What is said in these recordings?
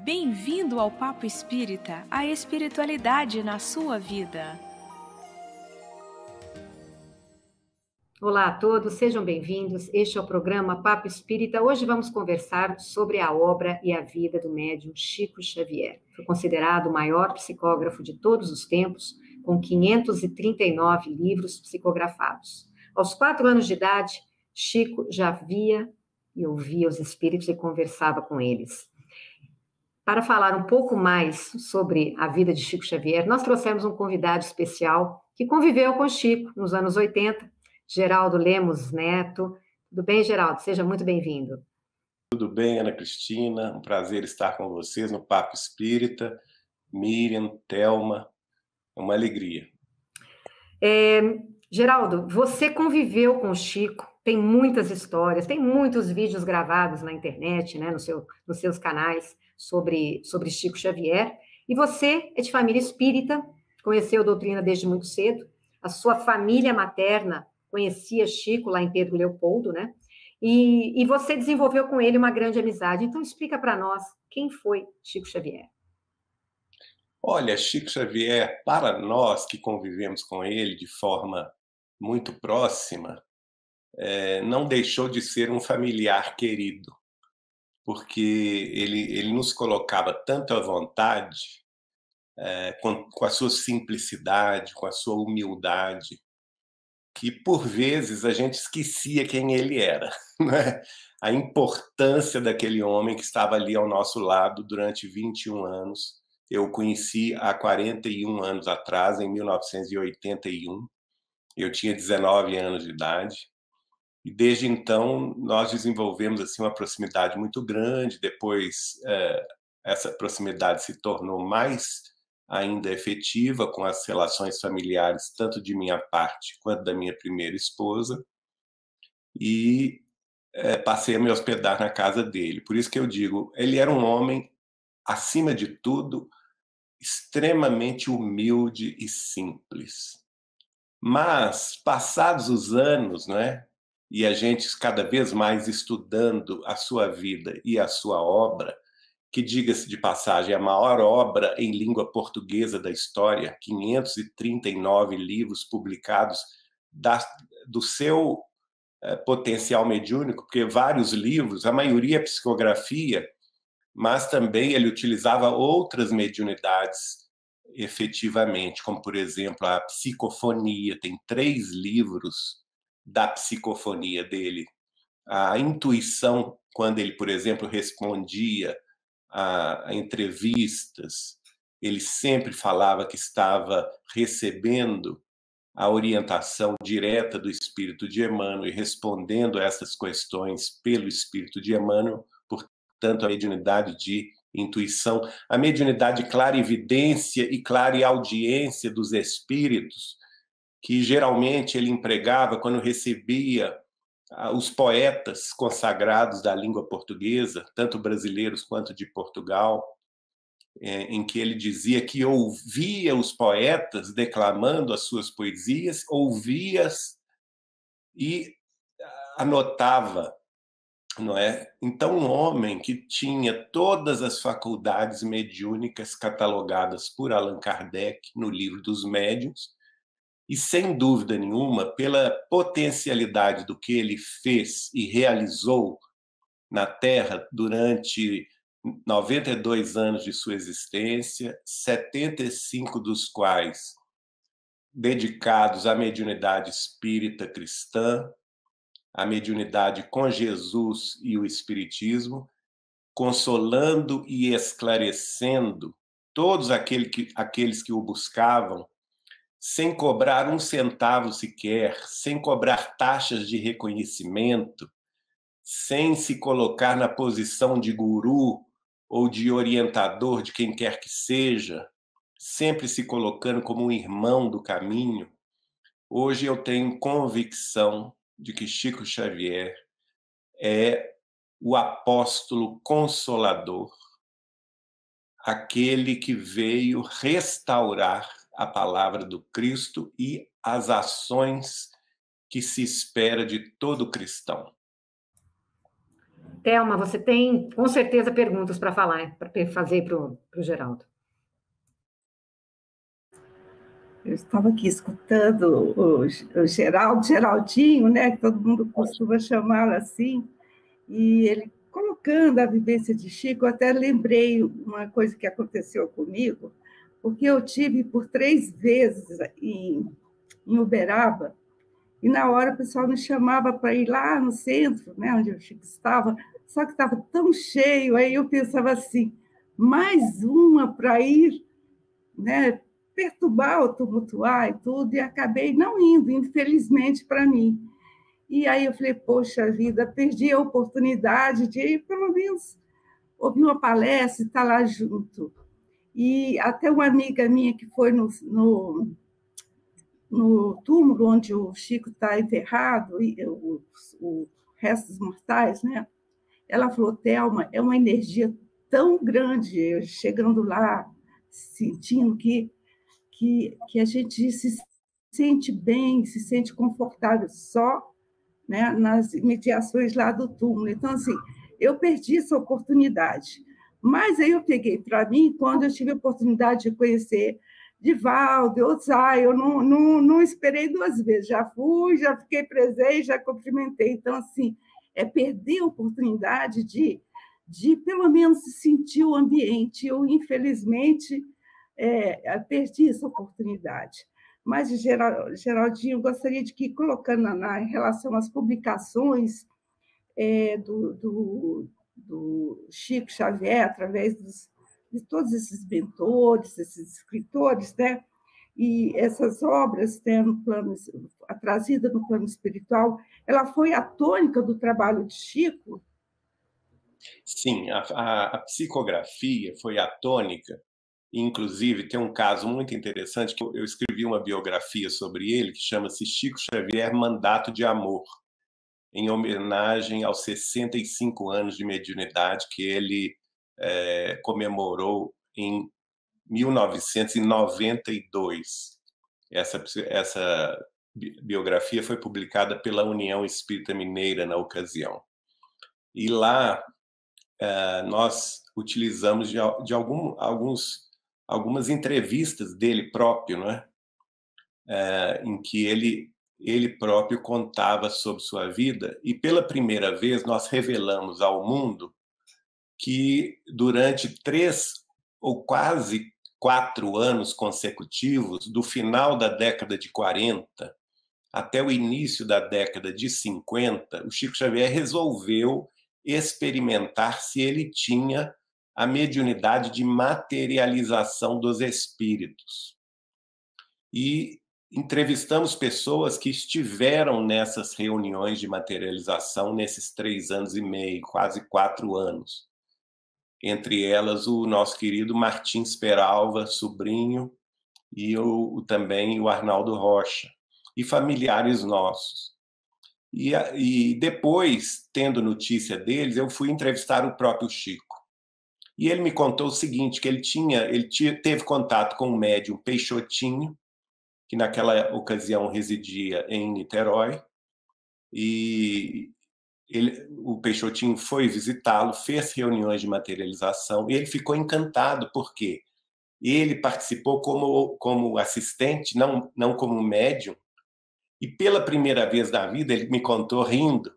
Bem-vindo ao Papo Espírita, a espiritualidade na sua vida. Olá a todos, sejam bem-vindos. Este é o programa Papo Espírita. Hoje vamos conversar sobre a obra e a vida do médium Chico Xavier. Foi considerado o maior psicógrafo de todos os tempos, com 539 livros psicografados. Aos 4 anos de idade, Chico já via e ouvia os espíritos e conversava com eles. Para falar um pouco mais sobre a vida de Chico Xavier, nós trouxemos um convidado especial que conviveu com Chico nos anos 80, Geraldo Lemos Neto. Tudo bem, Geraldo? Seja muito bem-vindo. Tudo bem, Ana Cristina? Um prazer estar com vocês no Papo Espírita. Miriam, Thelma, é uma alegria. Geraldo, você conviveu com o Chico, tem muitas histórias, tem muitos vídeos gravados na internet, né, nos seus canais sobre Chico Xavier, e você é de família espírita, conheceu a doutrina desde muito cedo, a sua família materna conhecia Chico lá em Pedro Leopoldo, né, e você desenvolveu com ele uma grande amizade. Então, explica para nós quem foi Chico Xavier. Olha, Chico Xavier, para nós que convivemos com ele de forma muito próxima, não deixou de ser um familiar querido, porque ele nos colocava tanto à vontade, com a sua simplicidade, com a sua humildade, que por vezes a gente esquecia quem ele era, né? A importância daquele homem que estava ali ao nosso lado durante 21 anos. Eu o conheci há 41 anos atrás, em 1981. Eu tinha 19 anos de idade. E desde então nós desenvolvemos assim uma proximidade muito grande. Depois essa proximidade se tornou mais ainda efetiva com as relações familiares, tanto de minha parte quanto da minha primeira esposa, e passei a me hospedar na casa dele. Por isso que eu digo, ele era um homem, acima de tudo, extremamente humilde e simples. Mas, passados os anos, né, e a gente cada vez mais estudando a sua vida e a sua obra, que, diga-se de passagem, é a maior obra em língua portuguesa da história, 539 livros publicados do seu potencial mediúnico, porque vários livros, a maioria é psicografia, mas também ele utilizava outras mediunidades efetivamente, como, por exemplo, a psicofonia. Tem 3 livros da psicofonia dele. A intuição, quando ele, por exemplo, respondia a entrevistas, ele sempre falava que estava recebendo a orientação direta do Espírito de Emmanuel e respondendo a essas questões pelo Espírito de Emmanuel, portanto, a mediunidade de intuição, a mediunidade de clarividência e clareaudiência dos espíritos, que geralmente ele empregava quando recebia os poetas consagrados da língua portuguesa, tanto brasileiros quanto de Portugal, em que ele dizia que ouvia os poetas declamando as suas poesias, ouvia-as e anotava, não é? Então, um homem que tinha todas as faculdades mediúnicas catalogadas por Allan Kardec no Livro dos Médiuns, e, sem dúvida nenhuma, pela potencialidade do que ele fez e realizou na Terra durante 92 anos de sua existência, 75 dos quais dedicados à mediunidade espírita cristã, à mediunidade com Jesus e o Espiritismo, consolando e esclarecendo todos aqueles que o buscavam, sem cobrar um centavo sequer, sem cobrar taxas de reconhecimento, sem se colocar na posição de guru ou de orientador de quem quer que seja, sempre se colocando como um irmão do caminho. Hoje eu tenho convicção de que Chico Xavier é o apóstolo consolador, aquele que veio restaurar a palavra do Cristo e as ações que se espera de todo cristão. Thelma, você tem com certeza perguntas para falar, para fazer para o Geraldo. Eu estava aqui escutando o Geraldinho, né, que todo mundo costuma chamá-lo assim, e ele colocando a vivência de Chico, eu até lembrei uma coisa que aconteceu comigo, porque eu tive por 3 vezes em Uberaba, e na hora o pessoal me chamava para ir lá no centro, né, onde o Chico estava, só que estava tão cheio, aí eu pensava assim, mais uma para ir, né, perturbar, tumultuar e tudo, e acabei não indo, infelizmente para mim. E aí eu falei, poxa vida, perdi a oportunidade de, pelo menos, ouvir uma palestra e estar lá junto. E até uma amiga minha que foi no túmulo onde o Chico está enterrado, e o resto dos mortais, né? Ela falou, Thelma, é uma energia tão grande, eu chegando lá, sentindo que a gente se sente bem, se sente confortável só, né, nas imediações lá do túmulo. Então, assim, eu perdi essa oportunidade. Mas aí eu peguei para mim, quando eu tive a oportunidade de conhecer Divaldo, outros, eu não esperei 2 vezes, já fui, já fiquei presente, já cumprimentei. Então, assim, é perder a oportunidade de pelo menos sentir o ambiente. Eu, infelizmente, perdi essa oportunidade. Mas, Geraldinho, eu gostaria de que, colocando em relação às publicações do Chico Xavier, através de todos esses mentores, esses escritores, né? E essas obras, né, trazidas no plano espiritual, ela foi a tônica do trabalho de Chico? Sim, a psicografia foi a tônica. Inclusive, tem um caso muito interessante, que eu escrevi uma biografia sobre ele, que chama-se Chico Xavier, Mandato de Amor, em homenagem aos 65 anos de mediunidade que ele comemorou em 1992. Essa biografia foi publicada pela União Espírita Mineira na ocasião. E lá nós utilizamos de algumas entrevistas dele próprio, né? Em que ele próprio contava sobre sua vida, e pela primeira vez nós revelamos ao mundo que durante 3 ou quase 4 anos consecutivos, do final da década de 40 até o início da década de 50, o Chico Xavier resolveu experimentar se ele tinha a mediunidade de materialização dos espíritos. E entrevistamos pessoas que estiveram nessas reuniões de materialização nesses 3 anos e meio, quase 4 anos. Entre elas, o nosso querido Martins Peralva, sobrinho, e também o Arnaldo Rocha, e familiares nossos. E depois, tendo notícia deles, eu fui entrevistar o próprio Chico. E ele me contou o seguinte, que ele teve contato com o médium Peixotinho, que naquela ocasião residia em Niterói, e o Peixotinho foi visitá-lo, fez reuniões de materialização, e ele ficou encantado, porque ele participou como assistente, não como médium, e pela primeira vez na vida, ele me contou rindo,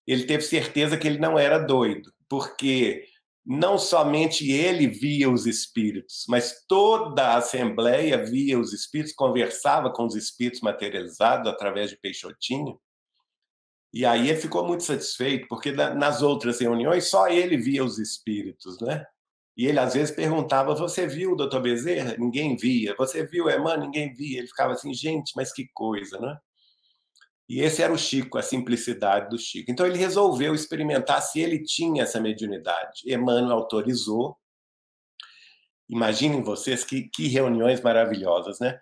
ele teve certeza que ele não era doido, porque não somente ele via os espíritos, mas toda a assembleia via os espíritos, conversava com os espíritos materializados através de Peixotinho. E aí ele ficou muito satisfeito, porque nas outras reuniões só ele via os espíritos, né? E ele às vezes perguntava, você viu o doutor Bezerra? Ninguém via. Você viu Emmanuel? Ninguém via. Ele ficava assim, gente, mas que coisa, né? E esse era o Chico, a simplicidade do Chico. Então ele resolveu experimentar se ele tinha essa mediunidade. Emmanuel autorizou. Imaginem vocês que reuniões maravilhosas, né?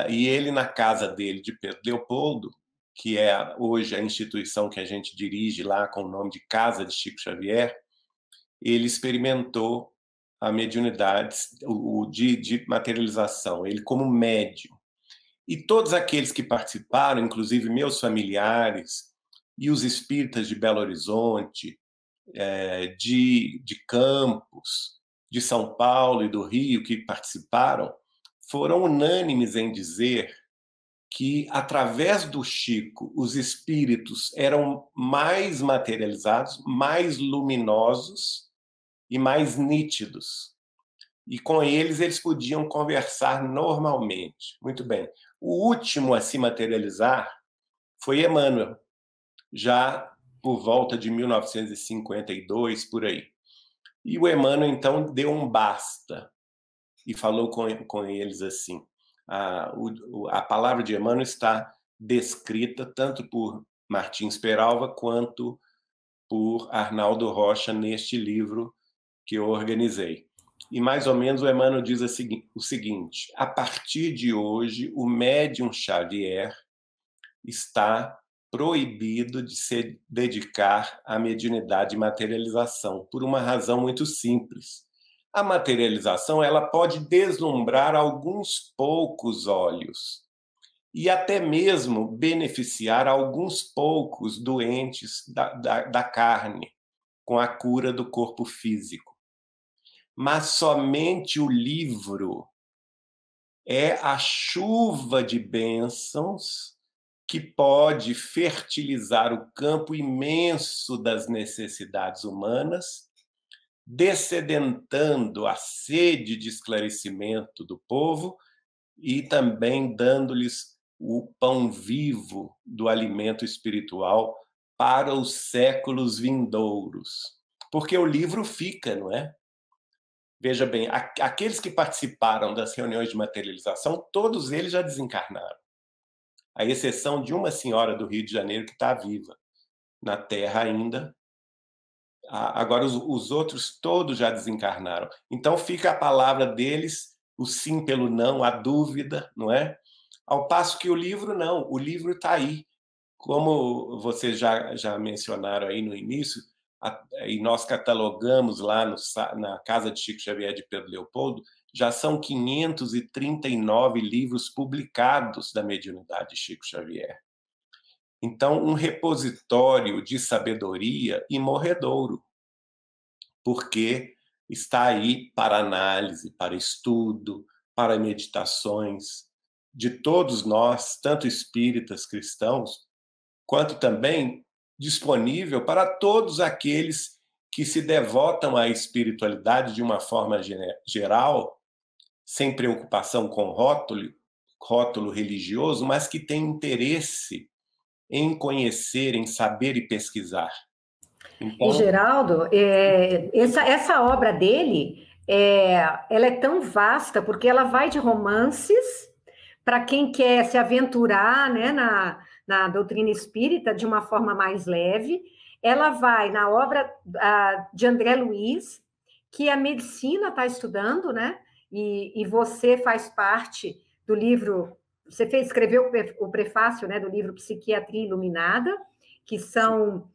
E ele, na casa dele, de Pedro Leopoldo, que é hoje a instituição que a gente dirige lá com o nome de Casa de Chico Xavier, ele experimentou a mediunidade de materialização, ele como médium. E todos aqueles que participaram, inclusive meus familiares e os espíritas de Belo Horizonte de Campos, de São Paulo e do Rio que participaram, foram unânimes em dizer que, através do Chico, os espíritos eram mais materializados, mais luminosos e mais nítidos. E com eles podiam conversar normalmente. Muito bem. O último a se materializar foi Emmanuel, já por volta de 1952, por aí. E o Emmanuel, então, deu um basta e falou com eles assim. A palavra de Emmanuel está descrita tanto por Martins Peralva quanto por Arnaldo Rocha neste livro que eu organizei. E mais ou menos o Emmanuel diz o seguinte: a partir de hoje, o médium Xavier está proibido de se dedicar à mediunidade e materialização, por uma razão muito simples. A materialização ela pode deslumbrar alguns poucos olhos e até mesmo beneficiar alguns poucos doentes da carne com a cura do corpo físico. Mas somente o livro é a chuva de bênçãos que pode fertilizar o campo imenso das necessidades humanas, dessedentando a sede de esclarecimento do povo e também dando-lhes o pão vivo do alimento espiritual para os séculos vindouros. Porque o livro fica, não é? Veja bem, aqueles que participaram das reuniões de materialização, todos eles já desencarnaram, à exceção de uma senhora do Rio de Janeiro que está viva na Terra ainda. Agora, os outros todos já desencarnaram. Então, fica a palavra deles, o sim pelo não, a dúvida, não é? Ao passo que o livro não, o livro está aí. Como vocês já mencionaram aí no início, e nós catalogamos lá na Casa de Chico Xavier de Pedro Leopoldo, já são 539 livros publicados da mediunidade de Chico Xavier. Então, um repositório de sabedoria imorredouro, porque está aí para análise, para estudo, para meditações de todos nós, tanto espíritas, cristãos, quanto também disponível para todos aqueles que se devotam à espiritualidade de uma forma geral, sem preocupação com rótulo religioso, mas que têm interesse em conhecer, em saber e pesquisar. Então... E, Geraldo, essa obra dele, ela é tão vasta, porque ela vai de romances, para quem quer se aventurar, né, na doutrina espírita de uma forma mais leve. Ela vai na obra de André Luiz, que a medicina está estudando, né? E você faz parte do livro, você escreveu o prefácio, né, do livro Psiquiatria Iluminada, que são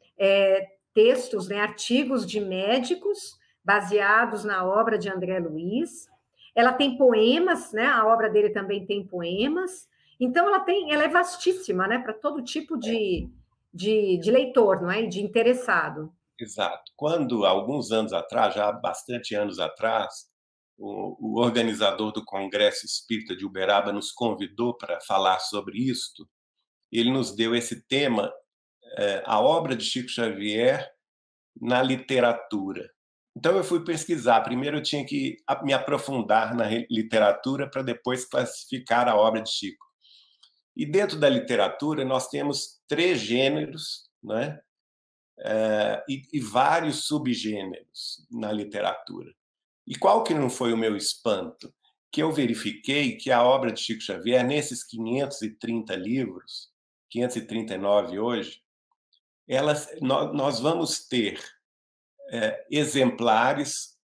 textos, né, artigos de médicos baseados na obra de André Luiz. Ela tem poemas, né? A obra dele também tem poemas. Então, ela é vastíssima, né? Para todo tipo de leitor, não é? E de interessado. Exato. Quando, alguns anos atrás, já há bastante anos atrás, o organizador do Congresso Espírita de Uberaba nos convidou para falar sobre isto, ele nos deu esse tema, a obra de Chico Xavier na literatura. Então, eu fui pesquisar. Primeiro, eu tinha que me aprofundar na literatura para depois classificar a obra de Chico. E dentro da literatura, nós temos 3 gêneros, né? E vários subgêneros na literatura. E qual que não foi o meu espanto? Que eu verifiquei que a obra de Chico Xavier, nesses 530 livros, 539 hoje, nós vamos ter exemplares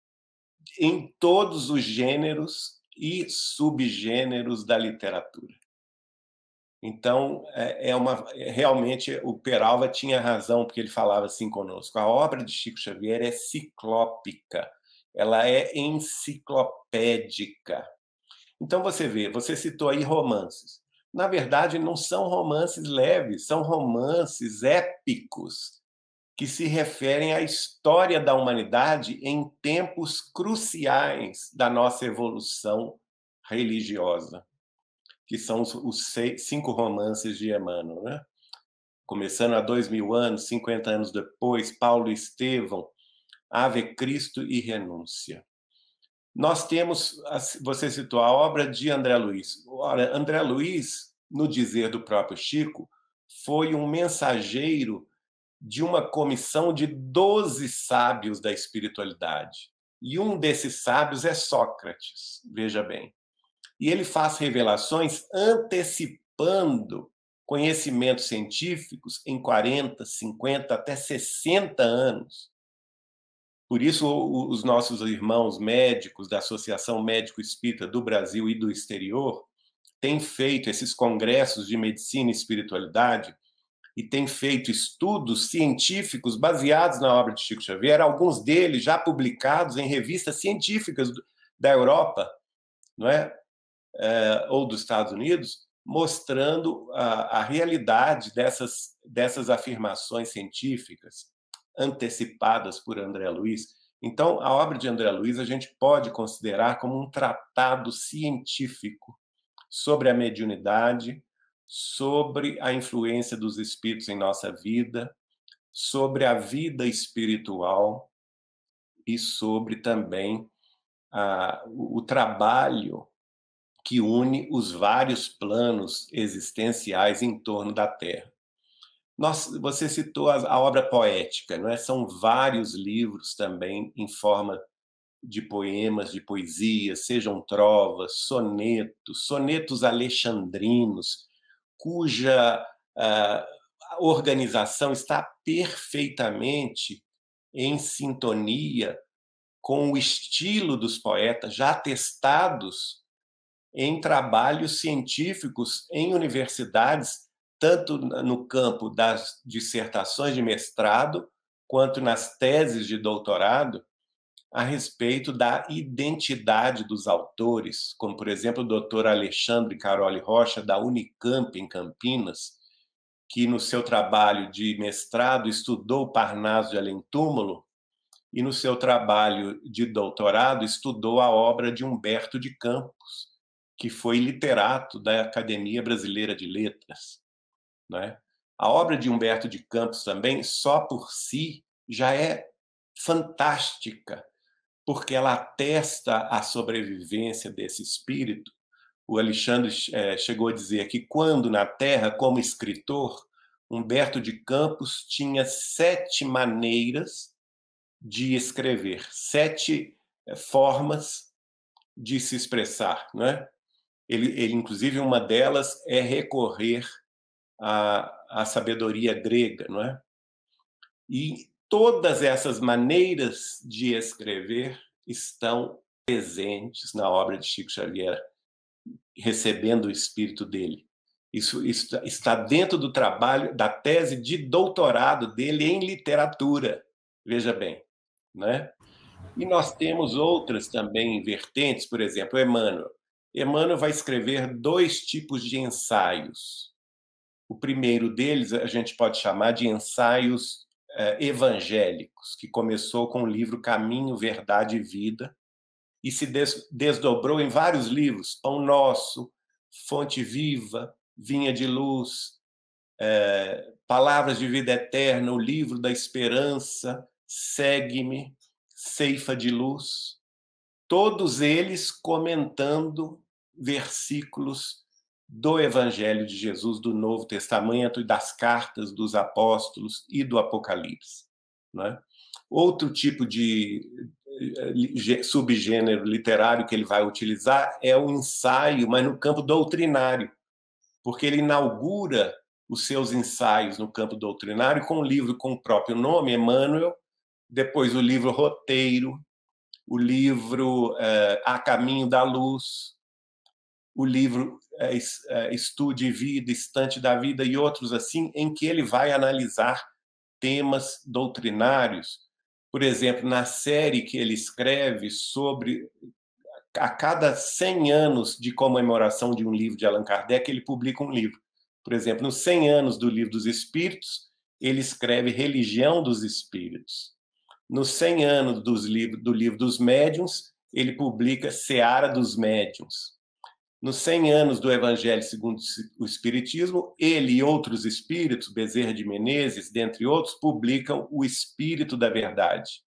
em todos os gêneros e subgêneros da literatura. Então, realmente, o Peralva tinha razão, porque ele falava assim conosco: a obra de Chico Xavier é ciclópica, ela é enciclopédica. Então, você citou aí romances. Na verdade, não são romances leves, são romances épicos, que se referem à história da humanidade em tempos cruciais da nossa evolução religiosa, que são os 5 romances de Emmanuel, né? Começando há 2000 anos, 50 anos depois, Paulo e Estevão, Ave Cristo e Renúncia. Nós temos, você citou a obra de André Luiz. Ora, André Luiz, no dizer do próprio Chico, foi um mensageiro de uma comissão de 12 sábios da espiritualidade. E um desses sábios é Sócrates, veja bem. E ele faz revelações antecipando conhecimentos científicos em 40, 50, até 60 anos. Por isso, os nossos irmãos médicos da Associação Médico Espírita do Brasil e do exterior têm feito esses congressos de medicina e espiritualidade e têm feito estudos científicos baseados na obra de Chico Xavier, alguns deles já publicados em revistas científicas da Europa, não é? Ou dos Estados Unidos, mostrando a realidade dessas afirmações científicas antecipadas por André Luiz. Então, a obra de André Luiz a gente pode considerar como um tratado científico sobre a mediunidade, sobre a influência dos espíritos em nossa vida, sobre a vida espiritual e sobre também o trabalho que une os vários planos existenciais em torno da Terra. Você citou a obra poética, não é? São vários livros também em forma de poemas, de poesia, sejam trovas, sonetos alexandrinos, cuja organização está perfeitamente em sintonia com o estilo dos poetas já testados em trabalhos científicos em universidades, tanto no campo das dissertações de mestrado, quanto nas teses de doutorado, a respeito da identidade dos autores, como, por exemplo, o doutor Alexandre Caroli Rocha, da Unicamp, em Campinas, que no seu trabalho de mestrado estudou Parnaso de Além-Túmulo e no seu trabalho de doutorado estudou a obra de Humberto de Campos, que foi literato da Academia Brasileira de Letras. Não é? A obra de Humberto de Campos também, só por si, já é fantástica, porque ela atesta a sobrevivência desse espírito. O Alexandre chegou a dizer que, quando na Terra, como escritor, Humberto de Campos tinha 7 maneiras de escrever, 7 formas de se expressar. Não é? Ele, inclusive, uma delas é recorrer à sabedoria grega, não é? E todas essas maneiras de escrever estão presentes na obra de Chico Xavier, recebendo o espírito dele. Isso está dentro do trabalho, da tese de doutorado dele em literatura, veja bem, né? E nós temos outras também vertentes, por exemplo, Emmanuel. Emmanuel vai escrever 2 tipos de ensaios. O primeiro deles a gente pode chamar de ensaios evangélicos, que começou com o livro Caminho, Verdade e Vida, e se desdobrou em vários livros: Pão Nosso, Fonte Viva, Vinha de Luz, Palavras de Vida Eterna, o Livro da Esperança, Segue-me, Ceifa de Luz, todos eles comentando versículos do Evangelho de Jesus, do Novo Testamento e das cartas dos apóstolos e do Apocalipse. Né? Outro tipo de subgênero literário que ele vai utilizar é o ensaio, mas no campo doutrinário, porque ele inaugura os seus ensaios no campo doutrinário com um livro com o próprio nome, Emmanuel, depois o livro Roteiro, o livro A Caminho da Luz, o livro Estude Vida, Estante da Vida e outros assim, em que ele vai analisar temas doutrinários. Por exemplo, na série que ele escreve sobre a cada 100 anos de comemoração de um livro de Allan Kardec, ele publica um livro. Por exemplo, nos 100 anos do Livro dos Espíritos, ele escreve Religião dos Espíritos. Nos 100 anos do Livro dos Médiuns, ele publica Seara dos Médiuns. Nos 100 anos do Evangelho segundo o Espiritismo, ele e outros espíritos, Bezerra de Menezes, dentre outros, publicam O Espírito da Verdade.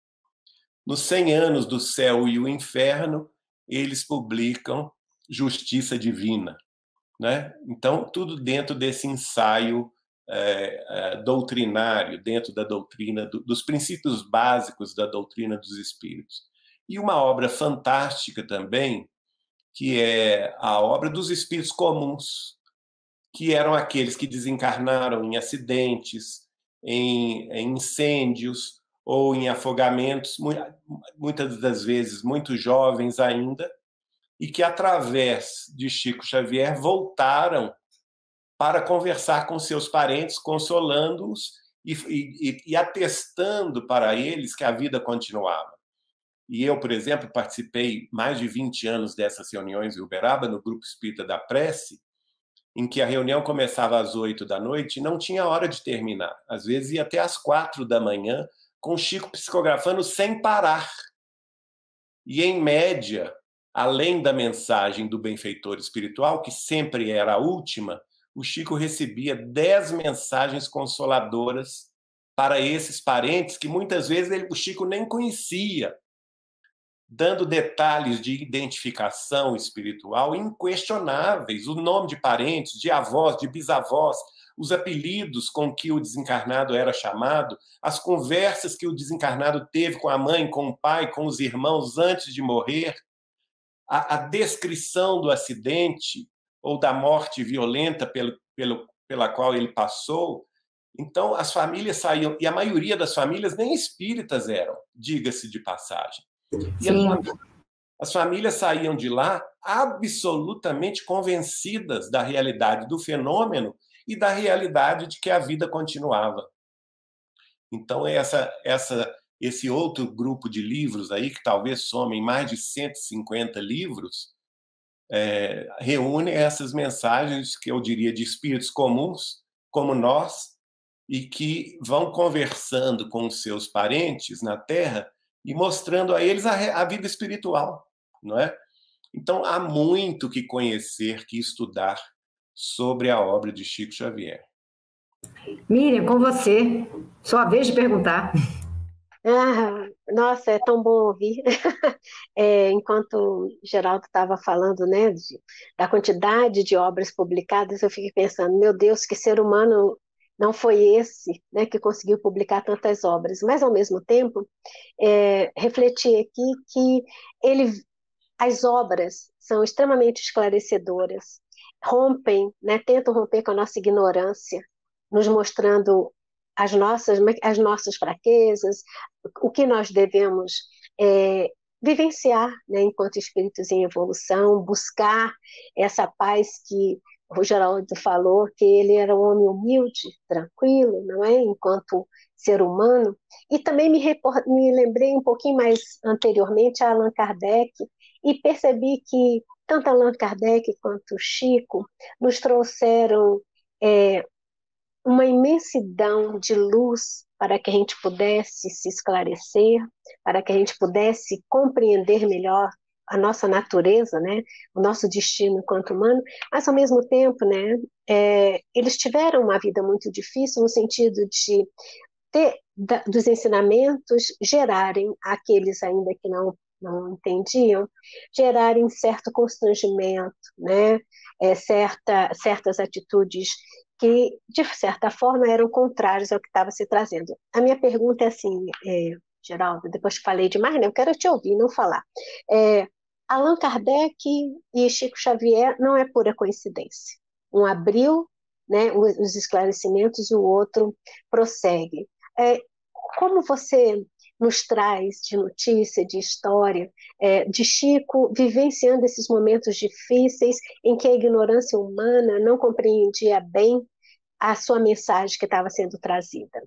Nos 100 anos do Céu e o Inferno, eles publicam Justiça Divina, né? Então, tudo dentro desse ensaio doutrinário, dentro da doutrina, dos princípios básicos da doutrina dos espíritos. E uma obra fantástica também, que é a obra dos espíritos comuns, que eram aqueles que desencarnaram em acidentes, em incêndios ou em afogamentos, muitas das vezes muito jovens ainda, e que, através de Chico Xavier, voltaram para conversar com seus parentes, consolando-os e atestando para eles que a vida continuava. E eu, por exemplo, participei mais de 20 anos dessas reuniões em Uberaba, no Grupo Espírita da Prece, em que a reunião começava às 8 da noite e não tinha hora de terminar. Às vezes ia até às 4 da manhã, com o Chico psicografando sem parar. E, em média, além da mensagem do benfeitor espiritual, que sempre era a última, o Chico recebia 10 mensagens consoladoras para esses parentes que muitas vezes o Chico nem conhecia, dando detalhes de identificação espiritual inquestionáveis, o nome de parentes, de avós, de bisavós, os apelidos com que o desencarnado era chamado, as conversas que o desencarnado teve com a mãe, com o pai, com os irmãos antes de morrer, a descrição do acidente ou da morte violenta pela qual ele passou. Então, as famílias saíam, e a maioria das famílias nem espíritas eram, diga-se de passagem. As famílias saíam de lá absolutamente convencidas da realidade do fenômeno e da realidade de que a vida continuava. Então, esse outro grupo de livros aí, que talvez somem mais de 150 livros, reúne essas mensagens que eu diria de espíritos comuns, como nós, e que vão conversando com os seus parentes na Terra e mostrando a eles a vida espiritual, não é? Então, há muito que conhecer, que estudar sobre a obra de Chico Xavier. Miriam, com você. Sua vez de perguntar. Nossa, é tão bom ouvir. Enquanto o Geraldo estava falando, né, da quantidade de obras publicadas, eu fiquei pensando, meu Deus, que ser humano não foi esse, né, que conseguiu publicar tantas obras. Mas, ao mesmo tempo, refleti aqui que as obras são extremamente esclarecedoras, rompem, né, tentam romper com a nossa ignorância, nos mostrando as nossas fraquezas, o que nós devemos vivenciar, né, enquanto espíritos em evolução, buscar essa paz que o Geraldo falou, que ele era um homem humilde, tranquilo, não é? Enquanto ser humano. E também me lembrei um pouquinho mais anteriormente a Allan Kardec e percebi que tanto Allan Kardec quanto Chico nos trouxeram uma imensidão de luz para que a gente pudesse se esclarecer, para que a gente pudesse compreender melhor a nossa natureza, né, o nosso destino enquanto humano, mas ao mesmo tempo, né, eles tiveram uma vida muito difícil no sentido de dos ensinamentos gerarem aqueles ainda que não entendiam, gerarem certo constrangimento, né, certas atitudes que, de certa forma, eram contrárias ao que estava se trazendo. A minha pergunta é assim, Geraldo, depois que falei demais, né, eu quero te ouvir, não falar. Allan Kardec e Chico Xavier não é pura coincidência. Um abriu, né, os esclarecimentos e o outro prossegue. Como você nos traz de notícia, de história, de Chico vivenciando esses momentos difíceis em que a ignorância humana não compreendia bem a sua mensagem que estava sendo trazida?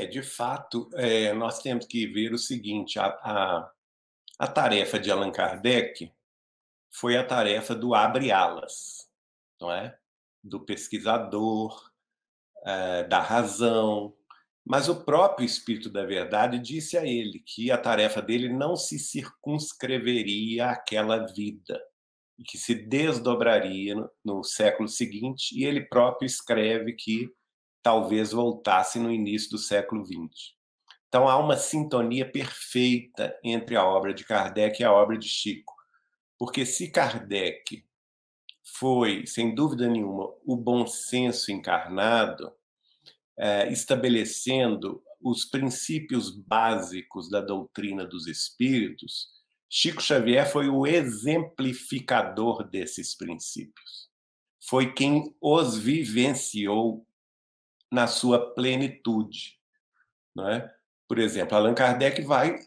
De fato, nós temos que ver o seguinte, a tarefa de Allan Kardec foi a tarefa do abre-alas, não é? Do pesquisador, da razão, mas o próprio Espírito da Verdade disse a ele que a tarefa dele não se circunscreveria àquela vida, e que se desdobraria no século seguinte, e ele próprio escreve que talvez voltasse no início do século XX. Então há uma sintonia perfeita entre a obra de Kardec e a obra de Chico, porque se Kardec foi, sem dúvida nenhuma, o bom senso encarnado, estabelecendo os princípios básicos da doutrina dos espíritos, Chico Xavier foi o exemplificador desses princípios. Foi quem os vivenciou na sua plenitude, não é? Por exemplo, Allan Kardec vai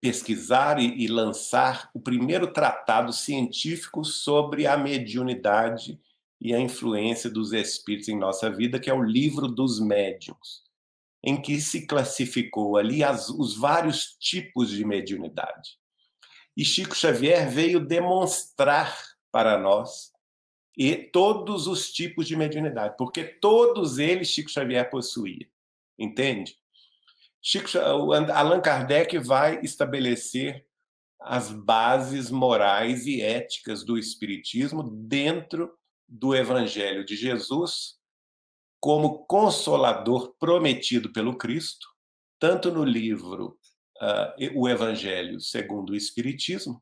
pesquisar e lançar o primeiro tratado científico sobre a mediunidade e a influência dos espíritos em nossa vida, que é o Livro dos Médiuns, em que se classificou ali os vários tipos de mediunidade. E Chico Xavier veio demonstrar para nós todos os tipos de mediunidade, porque todos eles Chico Xavier possuía, entende? Allan Kardec vai estabelecer as bases morais e éticas do Espiritismo dentro do Evangelho de Jesus, como consolador prometido pelo Cristo, tanto no livro O Evangelho segundo o Espiritismo,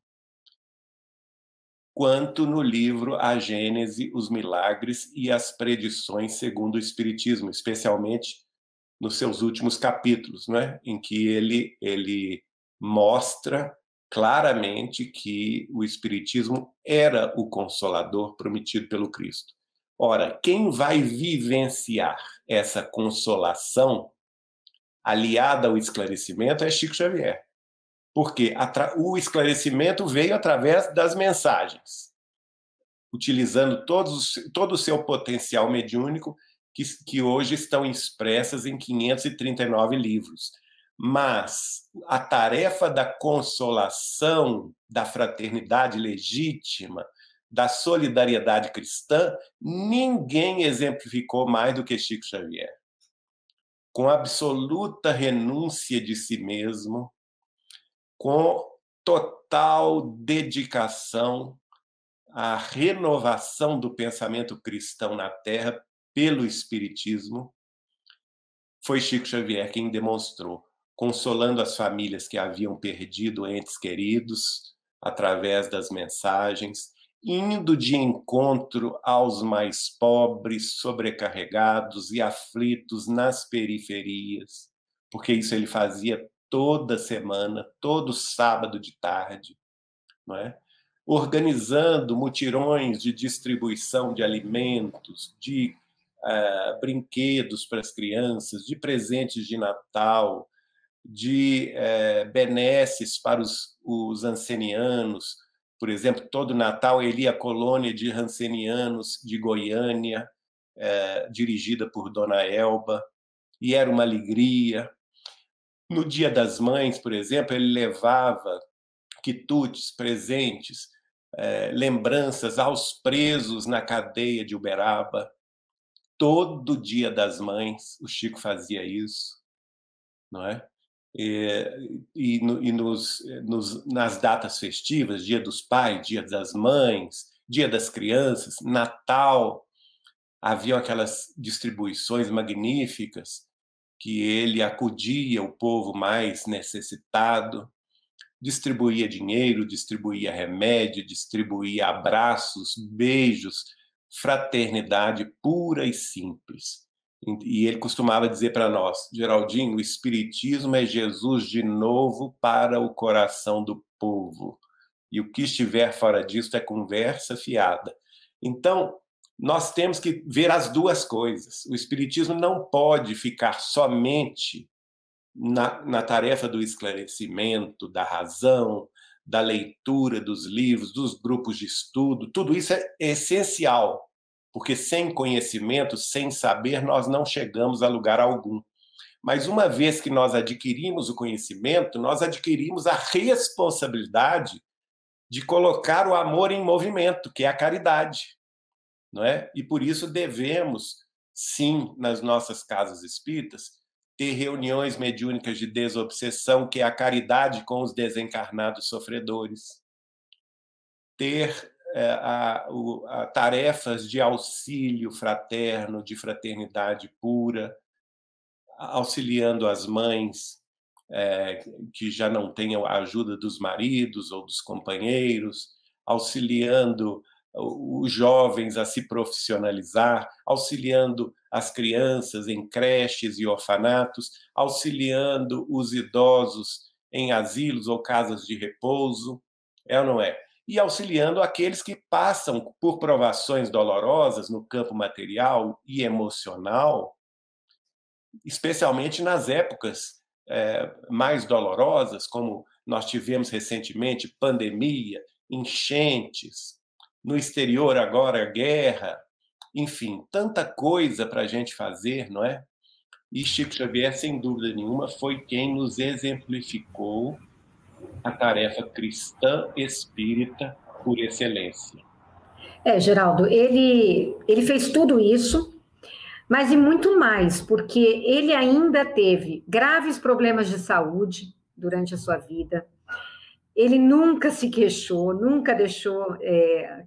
quanto no livro A Gênese, os Milagres e as Predições segundo o Espiritismo, especialmente nos seus últimos capítulos, né? Em que ele mostra claramente que o Espiritismo era o consolador prometido pelo Cristo. Ora, quem vai vivenciar essa consolação aliada ao esclarecimento é Chico Xavier. Porque o esclarecimento veio através das mensagens, utilizando todo o seu potencial mediúnico, que hoje estão expressas em 539 livros. Mas a tarefa da consolação, da fraternidade legítima, da solidariedade cristã, ninguém exemplificou mais do que Chico Xavier. Com absoluta renúncia de si mesmo, com total dedicação à renovação do pensamento cristão na Terra pelo Espiritismo, foi Chico Xavier quem demonstrou, consolando as famílias que haviam perdido entes queridos através das mensagens, indo de encontro aos mais pobres, sobrecarregados e aflitos nas periferias, porque isso ele fazia toda semana, todo sábado de tarde, não é? Organizando mutirões de distribuição de alimentos, de brinquedos para as crianças, de presentes de Natal, de benesses para os ancenianos. Por exemplo, todo Natal ele ia à colônia de ancenianos de Goiânia, dirigida por Dona Elba, e era uma alegria. No Dia das Mães, por exemplo, ele levava quitutes, presentes, lembranças aos presos na cadeia de Uberaba. Todo Dia das Mães, o Chico fazia isso, não é? Nas datas festivas, Dia dos Pais, Dia das Mães, Dia das Crianças, Natal, havia aquelas distribuições magníficas que ele acudia o povo mais necessitado, distribuía dinheiro, distribuía remédio, distribuía abraços, beijos, fraternidade pura e simples. E ele costumava dizer para nós, Geraldinho, o Espiritismo é Jesus de novo para o coração do povo. E o que estiver fora disso é conversa fiada. Então, nós temos que ver as duas coisas. O Espiritismo não pode ficar somente na tarefa do esclarecimento, da razão, da leitura dos livros, dos grupos de estudo. Tudo isso é essencial, porque sem conhecimento, sem saber, nós não chegamos a lugar algum. Mas uma vez que nós adquirimos o conhecimento, nós adquirimos a responsabilidade de colocar o amor em movimento, que é a caridade, não é? E por isso devemos sim, nas nossas casas espíritas, ter reuniões mediúnicas de desobsessão, que é a caridade com os desencarnados sofredores, ter tarefas de auxílio fraterno, de fraternidade pura, auxiliando as mães que já não tenham a ajuda dos maridos ou dos companheiros, auxiliando os jovens a se profissionalizar, auxiliando as crianças em creches e orfanatos, auxiliando os idosos em asilos ou casas de repouso, ou não é? E auxiliando aqueles que passam por provações dolorosas no campo material e emocional, especialmente nas épocas mais dolorosas, como nós tivemos recentemente, pandemia, enchentes, no exterior agora guerra, enfim, tanta coisa para a gente fazer, não é? E Chico Xavier, sem dúvida nenhuma, foi quem nos exemplificou a tarefa cristã espírita por excelência. Geraldo, ele fez tudo isso, mas e muito mais, porque ele ainda teve graves problemas de saúde durante a sua vida. Ele nunca se queixou, nunca deixou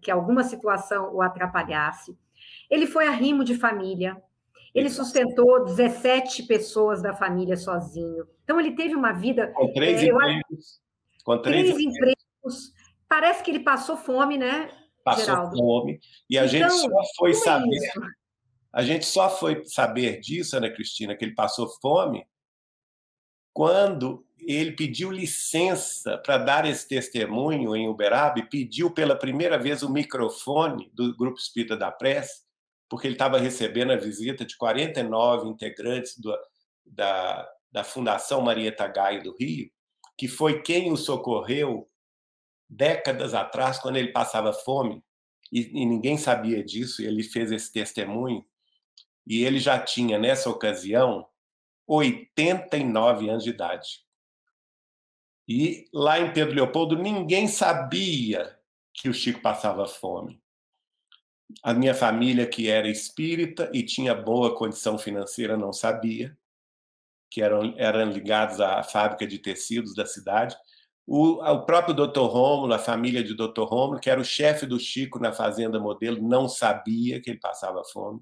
que alguma situação o atrapalhasse. Ele foi arrimo de família. Ele sustentou 17 pessoas da família sozinho. Então, ele teve uma vida... Com 3 empregos. Com 3 empregos. Parece que ele passou fome, né, Passou Geraldo? fome. E a gente só foi saber... A gente só foi saber disso, Ana Cristina, que ele passou fome, quando ele pediu licença para dar esse testemunho em Uberaba e pediu pela primeira vez o microfone do Grupo Espírita da Prece, porque ele estava recebendo a visita de 49 integrantes da Fundação Marieta Gaia do Rio, que foi quem o socorreu décadas atrás, quando ele passava fome, e ninguém sabia disso, e ele fez esse testemunho, e ele já tinha, nessa ocasião, 89 anos de idade. E lá em Pedro Leopoldo, ninguém sabia que o Chico passava fome. A minha família, que era espírita e tinha boa condição financeira, não sabia, que eram ligados à fábrica de tecidos da cidade. O próprio Dr. Rômulo, a família de Dr. Rômulo, que era o chefe do Chico na Fazenda Modelo, não sabia que ele passava fome,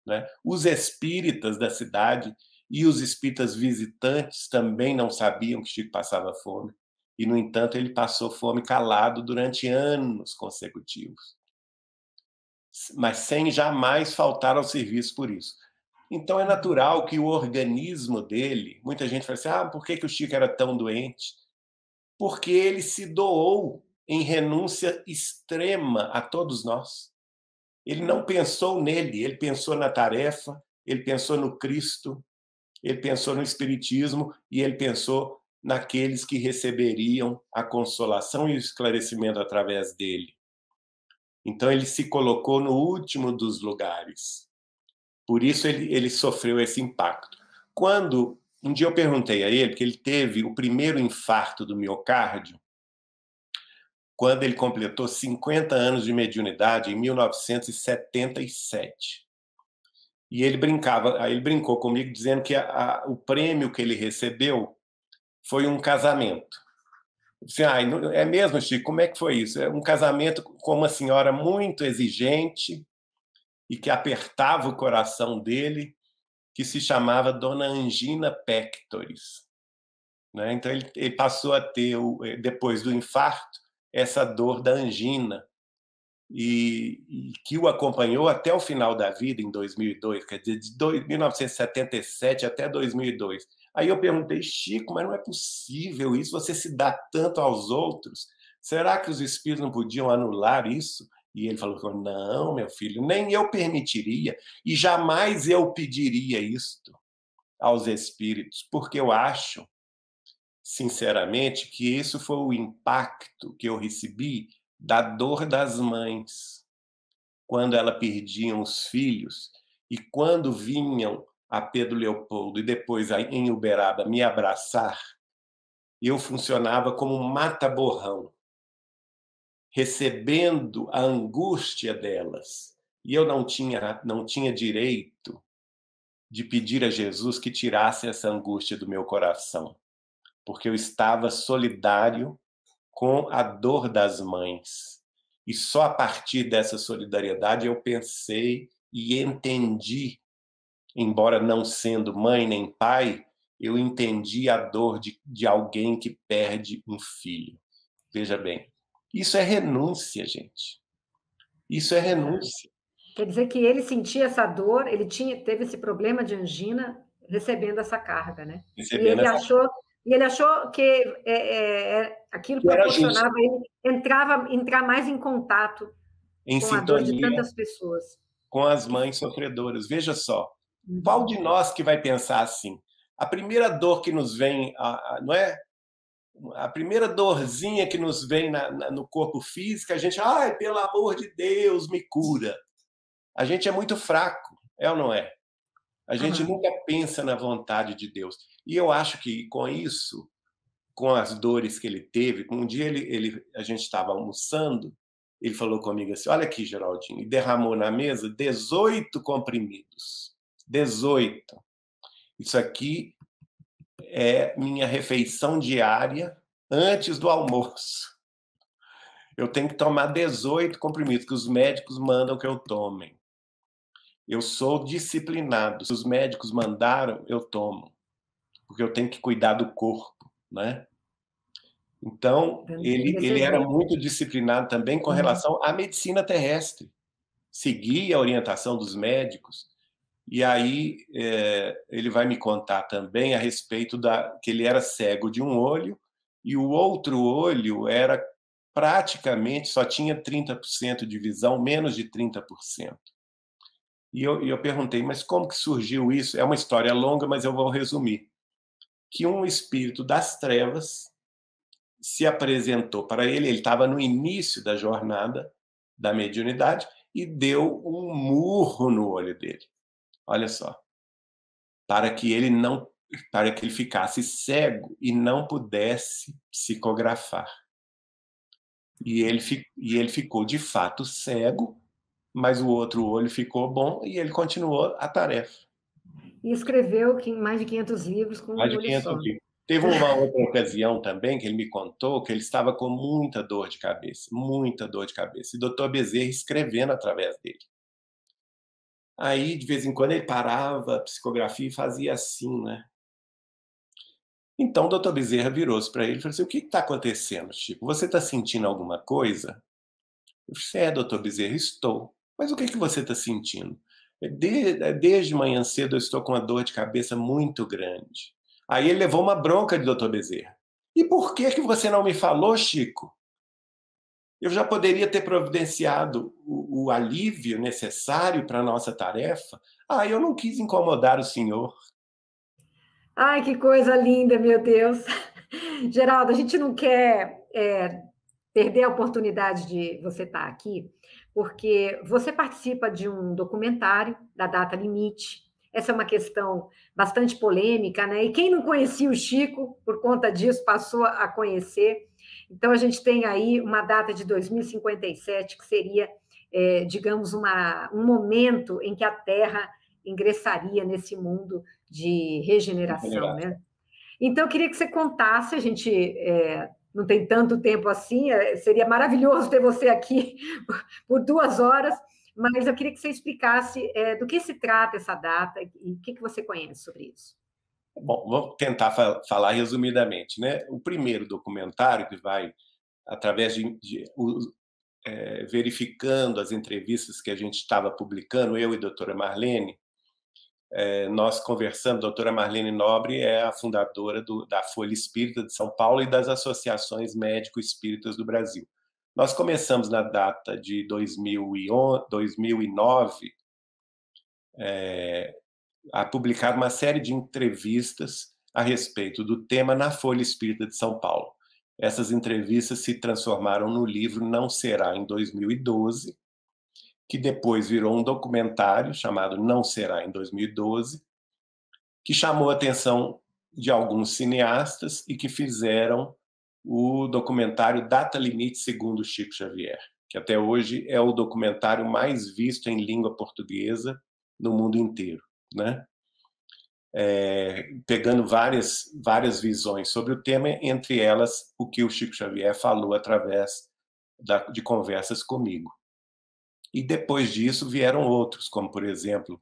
né? Os espíritas da cidade e os espíritas visitantes também não sabiam que Chico passava fome. E, no entanto, ele passou fome calado durante anos consecutivos, mas sem jamais faltar ao serviço por isso. Então, é natural que o organismo dele... Muita gente fala assim, por que o Chico era tão doente? Porque ele se doou em renúncia extrema a todos nós. Ele não pensou nele, ele pensou na tarefa, ele pensou no Cristo, ele pensou no Espiritismo e ele pensou naqueles que receberiam a consolação e o esclarecimento através dele. Então, ele se colocou no último dos lugares. Por isso, ele sofreu esse impacto. Quando um dia eu perguntei a ele, porque ele teve o primeiro infarto do miocárdio, quando ele completou 50 anos de mediunidade, em 1977. E ele brincou comigo, dizendo que o prêmio que ele recebeu foi um casamento. Eu disse, é mesmo, Chico? Como é que foi isso? É um casamento com uma senhora muito exigente e que apertava o coração dele, que se chamava Dona Angina Pectoris. Né? Então, ele passou a ter, depois do infarto, essa dor da angina, e que o acompanhou até o final da vida, em 2002, quer dizer, de 1977 até 2002. Aí eu perguntei, Chico, mas não é possível isso, você se dá tanto aos outros, será que os espíritos não podiam anular isso? E ele falou, não, meu filho, nem eu permitiria, e jamais eu pediria isto aos espíritos, porque eu acho, sinceramente, que isso foi o impacto que eu recebi da dor das mães, quando elas perdiam os filhos, e quando vinham a Pedro Leopoldo e depois em Uberaba me abraçar, eu funcionava como um mata-borrão, recebendo a angústia delas E eu não tinha direito de pedir a Jesus que tirasse essa angústia do meu coração, porque eu estava solidário com a dor das mães. E só a partir dessa solidariedade eu pensei e entendi, embora não sendo mãe nem pai, eu entendi a dor de alguém que perde um filho. Veja bem, isso é renúncia, gente. Isso é renúncia. Quer dizer que ele sentia essa dor, ele teve esse problema de angina recebendo essa carga, né? Recebendo e ele achou que aquilo proporcionava ele entrar mais em contato em com a dor de sintonia tantas pessoas. Com as mães sofredoras. Veja só, qual de nós que vai pensar assim? A primeira dor que nos vem, não é? A primeira dorzinha que nos vem no corpo físico, a gente, ai, pelo amor de Deus, me cura. A gente é muito fraco, é ou não é? A gente nunca pensa na vontade de Deus. E eu acho que com isso, com as dores que ele teve, um dia a gente estava almoçando, ele falou comigo assim, olha aqui, Geraldinho, e derramou na mesa 18 comprimidos. 18. Isso aqui é minha refeição diária antes do almoço. Eu tenho que tomar 18 comprimidos, que os médicos mandam que eu tome. Eu sou disciplinado. Se os médicos mandaram, eu tomo. Porque eu tenho que cuidar do corpo, né? Então, ele era muito disciplinado também com relação à medicina terrestre. Seguia a orientação dos médicos. E aí ele vai me contar também a respeito que ele era cego de um olho e o outro olho era praticamente, só tinha 30% de visão, menos de 30%. E eu perguntei, mas como que surgiu isso? É uma história longa, mas eu vou resumir. Que um espírito das trevas se apresentou para ele estava no início da jornada da mediunidade e deu um murro no olho dele. Olha só. Para que ele ficasse cego e não pudesse psicografar. E ele ficou de fato cego, mas o outro olho ficou bom e ele continuou a tarefa. E escreveu mais de 500 livros com um olho só. Teve uma outra ocasião também que ele me contou que ele estava com muita dor de cabeça. E o Dr. Bezerra escrevendo através dele. Aí, de vez em quando, ele parava a psicografia e fazia assim, né? Então, o Dr. Bezerra virou-se para ele e falou assim, o que está acontecendo, Chico? Você está sentindo alguma coisa? Eu disse, Dr. Bezerra, estou. Mas o que você está sentindo? Desde manhã cedo eu estou com uma dor de cabeça muito grande. Aí ele levou uma bronca de Dr. Bezerra. E por que você não me falou, Chico? Eu já poderia ter providenciado o alívio necessário para a nossa tarefa. Eu não quis incomodar o senhor. Ai, que coisa linda, meu Deus. Geraldo, a gente não quer perder a oportunidade de você estar aqui, porque você participa de um documentário da Data Limite. Essa é uma questão bastante polêmica, né? E quem não conhecia o Chico, por conta disso, passou a conhecer. Então, a gente tem aí uma data de 2057, que seria, digamos, um momento em que a Terra ingressaria nesse mundo de regeneração, né? Então, eu queria que você contasse, a gente não tem tanto tempo assim, seria maravilhoso ter você aqui por 2 horas, mas eu queria que você explicasse do que se trata essa data e o que você conhece sobre isso. Bom, vou tentar falar resumidamente, né? O primeiro documentário que vai, através verificando as entrevistas que a gente estava publicando, eu e a doutora Marlene, nós conversamos, a doutora Marlene Nobre é a fundadora da Folha Espírita de São Paulo e das associações médico-espíritas do Brasil. Nós começamos na data de 2009 a publicar uma série de entrevistas a respeito do tema na Folha Espírita de São Paulo. Essas entrevistas se transformaram no livro Não Será, em 2012, que depois virou um documentário chamado Não Será, em 2012, que chamou a atenção de alguns cineastas e que fizeram o documentário Data Limite segundo Chico Xavier. que até hoje é o documentário mais visto em língua portuguesa no mundo inteiro, né? Pegando várias visões sobre o tema, entre elas o que o Chico Xavier falou através de conversas comigo. E depois disso vieram outros, como, por exemplo,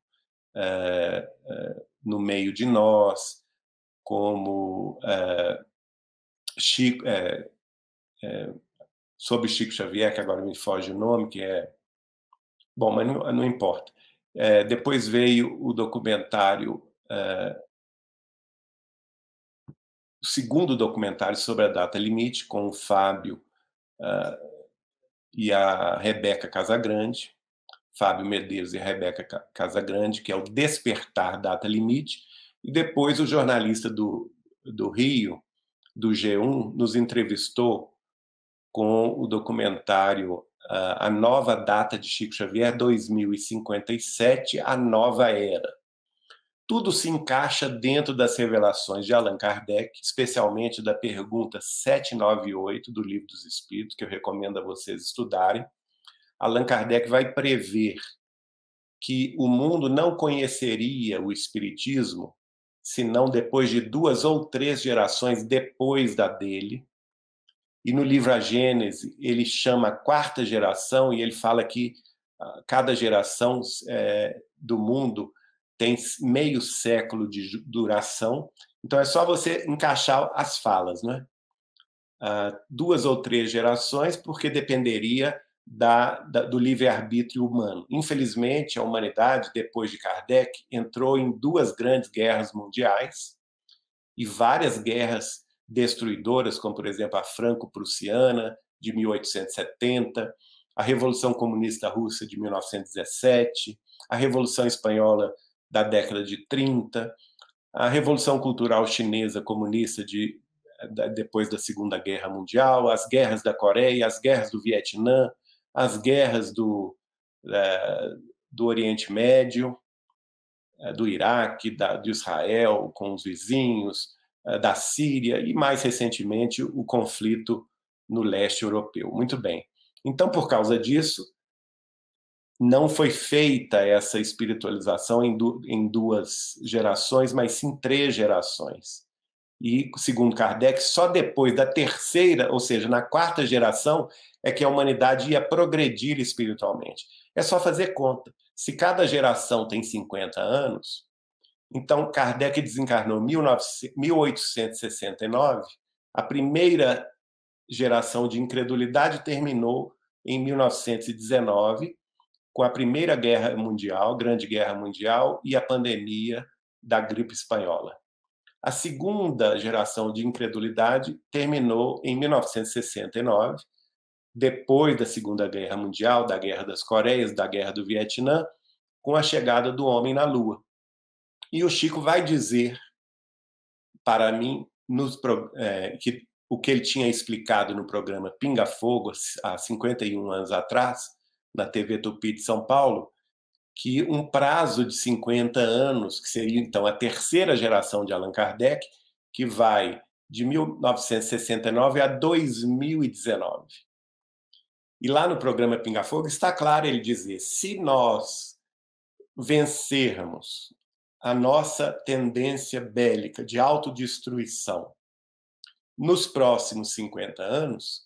No Meio de Nós, como sobre Chico Xavier, que agora me foge o nome, que é... Bom, mas não importa. Depois veio o documentário, o segundo documentário sobre a data limite, com o Fábio e a Rebeca Casagrande, Fábio Medeiros e a Rebeca Casagrande, que é o Despertar Data Limite, e depois o jornalista do Rio, do G1, nos entrevistou com o documentário A Nova Data de Chico Xavier, 2057, A Nova Era. Tudo se encaixa dentro das revelações de Allan Kardec, especialmente da pergunta 798 do Livro dos Espíritos, que eu recomendo a vocês estudarem. Allan Kardec vai prever que o mundo não conheceria o Espiritismo senão depois de 2 ou 3 gerações depois da dele. E no livro A Gênese, ele chama a 4ª geração e ele fala que cada geração do mundo tem meio século de duração. Então é só você encaixar as falas, né? 2 ou 3 gerações, porque dependeria do livre-arbítrio humano. Infelizmente, a humanidade, depois de Kardec, entrou em 2 grandes guerras mundiais e várias guerras destruidoras, como, por exemplo, a Franco-Prussiana, de 1870, a Revolução Comunista Russa, de 1917, a Revolução Espanhola da década de 30, a Revolução Cultural Chinesa Comunista depois da Segunda Guerra Mundial, as guerras da Coreia, as guerras do Vietnã, as guerras do Oriente Médio, do Iraque, de Israel com os vizinhos, da Síria e, mais recentemente, o conflito no leste europeu. Muito bem. Então, por causa disso, não foi feita essa espiritualização em 2 gerações, mas sim 3 gerações. E, segundo Kardec, só depois da 3ª, ou seja, na 4ª geração, é que a humanidade ia progredir espiritualmente. É só fazer conta. Se cada geração tem 50 anos, então Kardec desencarnou em 1869, a primeira geração de incredulidade terminou em 1919, com a Primeira Guerra Mundial, Grande Guerra Mundial, e a pandemia da gripe espanhola. A segunda geração de incredulidade terminou em 1969, depois da Segunda Guerra Mundial, da Guerra das Coreias, da Guerra do Vietnã, com a chegada do homem na Lua. E o Chico vai dizer para mim que o que ele tinha explicado no programa Pinga Fogo, há 51 anos atrás, na TV Tupi de São Paulo, que um prazo de 50 anos, que seria então a 3ª geração de Allan Kardec, que vai de 1969 a 2019. E lá no programa Pinga Fogo está claro ele dizer: se nós vencermos a nossa tendência bélica de autodestruição nos próximos 50 anos,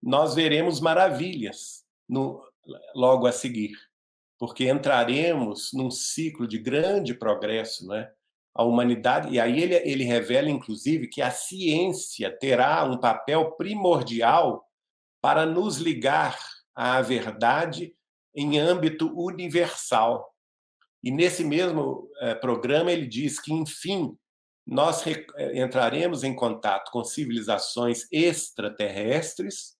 nós veremos maravilhas logo a seguir, porque entraremos num ciclo de grande progresso, né? A humanidade, e aí ele revela, inclusive, que a ciência terá um papel primordial para nos ligar à verdade em âmbito universal. E nesse mesmo programa ele diz que, enfim, nós entraremos em contato com civilizações extraterrestres,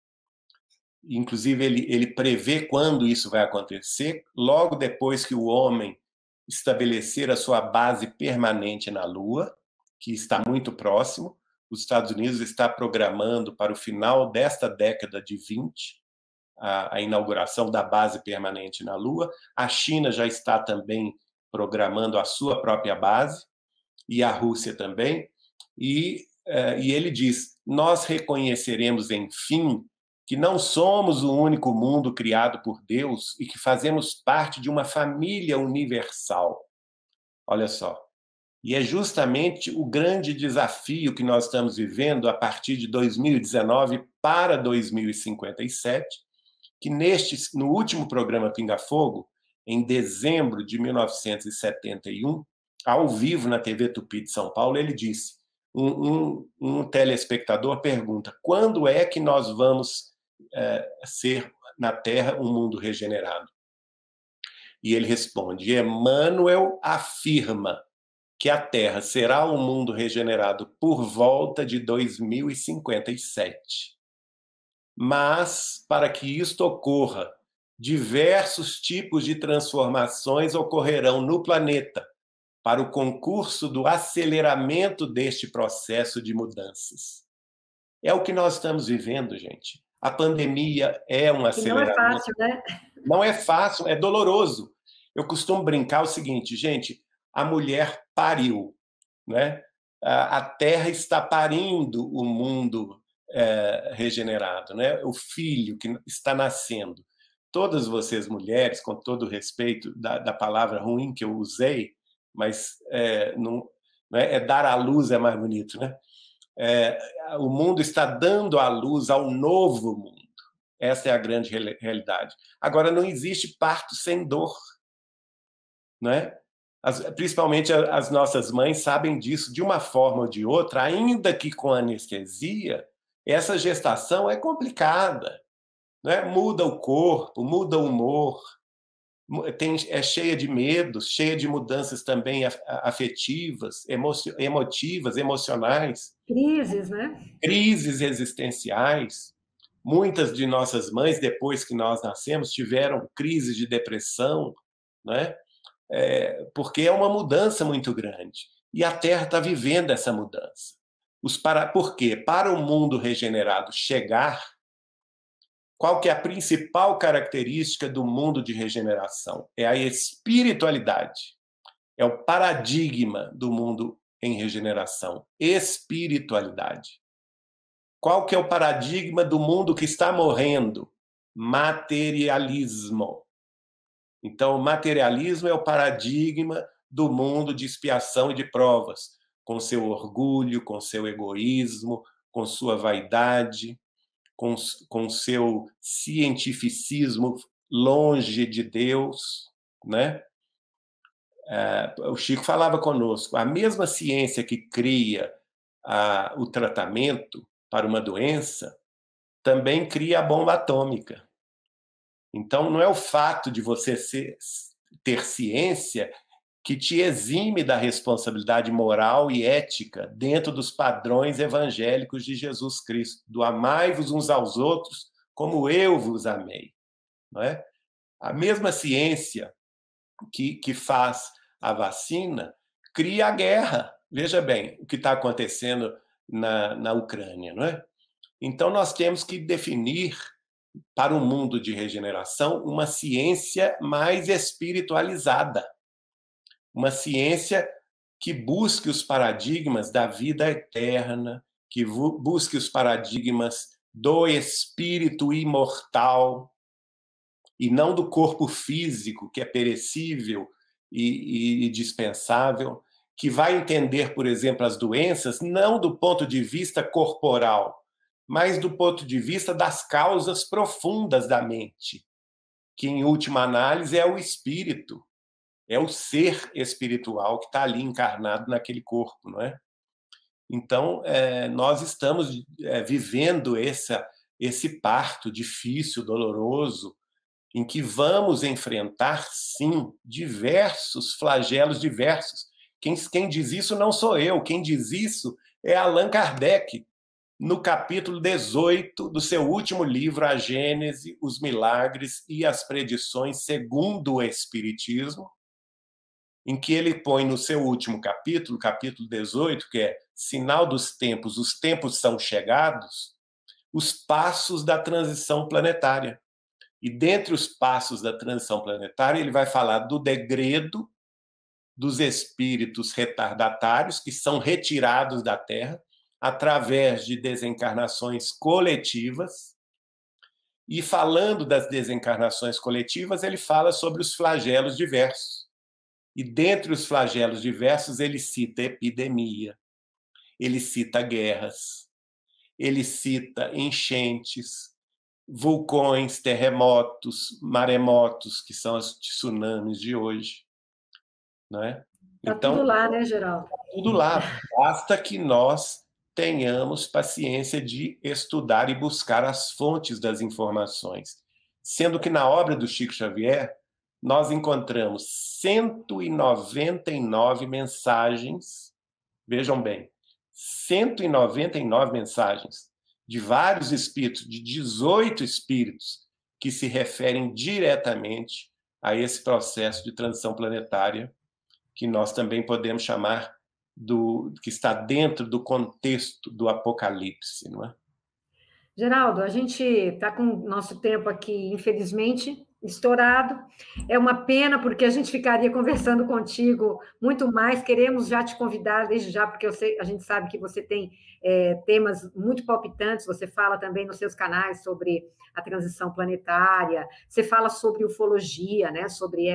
inclusive ele prevê quando isso vai acontecer, logo depois que o homem estabelecer a sua base permanente na Lua, que está muito próximo. Os Estados Unidos está programando para o final desta década de 20 a inauguração da base permanente na Lua. A China já está também programando a sua própria base, e a Rússia também. E ele diz: nós reconheceremos, enfim, que não somos o único mundo criado por Deus e que fazemos parte de uma família universal. Olha só. E é justamente o grande desafio que nós estamos vivendo a partir de 2019 para 2057, que no último programa Pinga Fogo, em dezembro de 1971, ao vivo na TV Tupi de São Paulo, ele disse, um telespectador pergunta, quando é que nós vamos ser na Terra um mundo regenerado? E ele responde, Emmanuel afirma que a Terra será um mundo regenerado por volta de 2057. Mas, para que isto ocorra, diversos tipos de transformações ocorrerão no planeta para o concurso do aceleramento deste processo de mudanças. É o que nós estamos vivendo, gente. A pandemia é um aceleramento. E não é fácil, né? Não é fácil, é doloroso. Eu costumo brincar o seguinte, gente, a mulher pariu, né? A Terra está parindo o mundo regenerado, né? O filho que está nascendo. Todas vocês mulheres, com todo o respeito da palavra ruim que eu usei, mas não é dar à luz é mais bonito, né? O mundo está dando à luz ao novo mundo. Essa é a grande realidade. Agora, não existe parto sem dor, não é? Principalmente as nossas mães sabem disso de uma forma ou de outra, ainda que com anestesia, essa gestação é complicada, né? Muda o corpo, muda o humor, é cheia de medos, cheia de mudanças também afetivas, emotivas, emocionais. Crises, né? Crises existenciais. Muitas de nossas mães, depois que nós nascemos, tiveram crises de depressão, né? Porque é uma mudança muito grande. E a Terra está vivendo essa mudança. Por quê? Para o mundo regenerado chegar, qual que é a principal característica do mundo de regeneração? É a espiritualidade. É o paradigma do mundo em regeneração. Espiritualidade. Qual que é o paradigma do mundo que está morrendo? Materialismo. Então, o materialismo é o paradigma do mundo de expiação e de provas, com seu orgulho, com seu egoísmo, com sua vaidade, com seu cientificismo longe de Deus, né? O Chico falava conosco, a mesma ciência que cria o tratamento para uma doença também cria a bomba atômica. Então, não é o fato de você ter ciência que te exime da responsabilidade moral e ética dentro dos padrões evangélicos de Jesus Cristo, do amai-vos uns aos outros como eu vos amei. Não é? A mesma ciência que faz a vacina cria a guerra. Veja bem o que está acontecendo na Ucrânia. Não é? Então, nós temos que definir para o mundo de regeneração uma ciência mais espiritualizada, uma ciência que busque os paradigmas da vida eterna, que busque os paradigmas do espírito imortal e não do corpo físico, que é perecível e dispensável, que vai entender, por exemplo, as doenças não do ponto de vista corporal, mas do ponto de vista das causas profundas da mente, que, em última análise, é o espírito, é o ser espiritual que está ali encarnado naquele corpo, não é? Então, nós estamos vivendo esse parto difícil, doloroso, em que vamos enfrentar, sim, diversos flagelos diversos. Quem diz isso não sou eu, quem diz isso é Allan Kardec, no capítulo 18 do seu último livro, A Gênese, os Milagres e as Predições segundo o Espiritismo, em que ele põe no seu último capítulo, capítulo 18, que é Sinal dos Tempos, os tempos são chegados, os passos da transição planetária. E dentre os passos da transição planetária, ele vai falar do degredo dos espíritos retardatários, que são retirados da Terra através de desencarnações coletivas, E falando das desencarnações coletivas, ele fala sobre os flagelos diversos. E dentre os flagelos diversos, ele cita epidemia, ele cita guerras, ele cita enchentes, vulcões, terremotos, maremotos, que são os tsunamis de hoje. Não é? Está tudo lá, né, Geraldo? Tudo lá. Basta que nós tenhamos paciência de estudar e buscar as fontes das informações. Sendo que na obra do Chico Xavier, nós encontramos 199 mensagens, vejam bem, 199 mensagens de vários espíritos, de 18 espíritos, que se referem diretamente a esse processo de transição planetária, que nós também podemos chamar que está dentro do contexto do Apocalipse, não é? Geraldo, a gente está com o nosso tempo aqui, infelizmente, estourado. É uma pena, porque a gente ficaria conversando contigo muito mais. Queremos já te convidar desde já, porque a gente sabe que você tem temas muito palpitantes. Você fala também nos seus canais sobre a transição planetária, você fala sobre ufologia, né? Sobre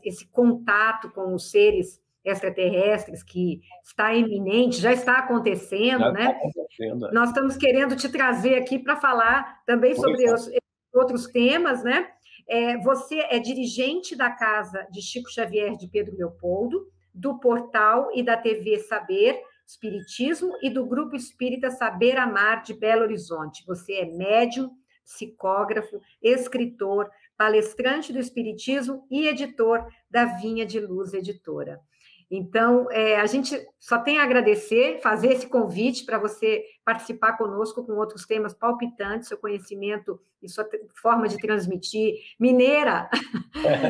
esse contato com os seres extraterrestres que está iminente, já está acontecendo, né? Nós estamos querendo te trazer aqui para falar também sobre os outros temas, né? Você é dirigente da Casa de Chico Xavier de Pedro Leopoldo, do portal e da TV Saber Espiritismo e do Grupo Espírita Saber Amar de Belo Horizonte. Você é médium, psicógrafo, escritor, palestrante do Espiritismo e editor da Vinha de Luz Editora. Então, a gente só tem a agradecer, fazer esse convite para você participar conosco com outros temas palpitantes, seu conhecimento e sua forma de transmitir mineira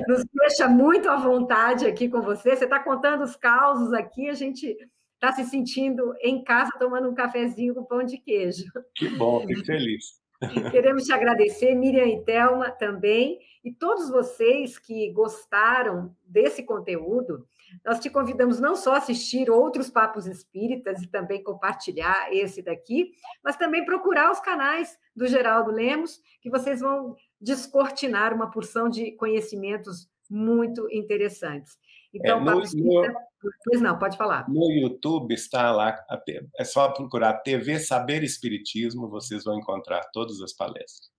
nos deixa muito à vontade aqui com você. Você está contando os causos aqui, a gente está se sentindo em casa tomando um cafezinho com pão de queijo. Que bom, fico feliz. Queremos te agradecer, Miriam e Thelma também, e todos vocês que gostaram desse conteúdo. Nós te convidamos não só a assistir outros Papos Espíritas e também compartilhar esse daqui, mas também procurar os canais do Geraldo Lemos, que vocês vão descortinar uma porção de conhecimentos muito interessantes. Então, Papo Espírita... Pois não, pode falar. No YouTube está lá, é só procurar TV Saber Espiritismo, vocês vão encontrar todas as palestras.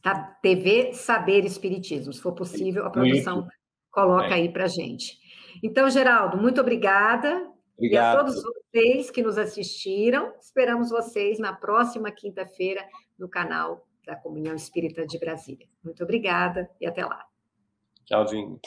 Tá, TV Saber Espiritismo, se for possível, a produção coloca aí para a gente. Então, Geraldo, muito obrigada. Obrigado. E a todos vocês que nos assistiram, esperamos vocês na próxima quinta-feira no canal da Comunhão Espírita de Brasília. Muito obrigada e até lá. Tchauzinho.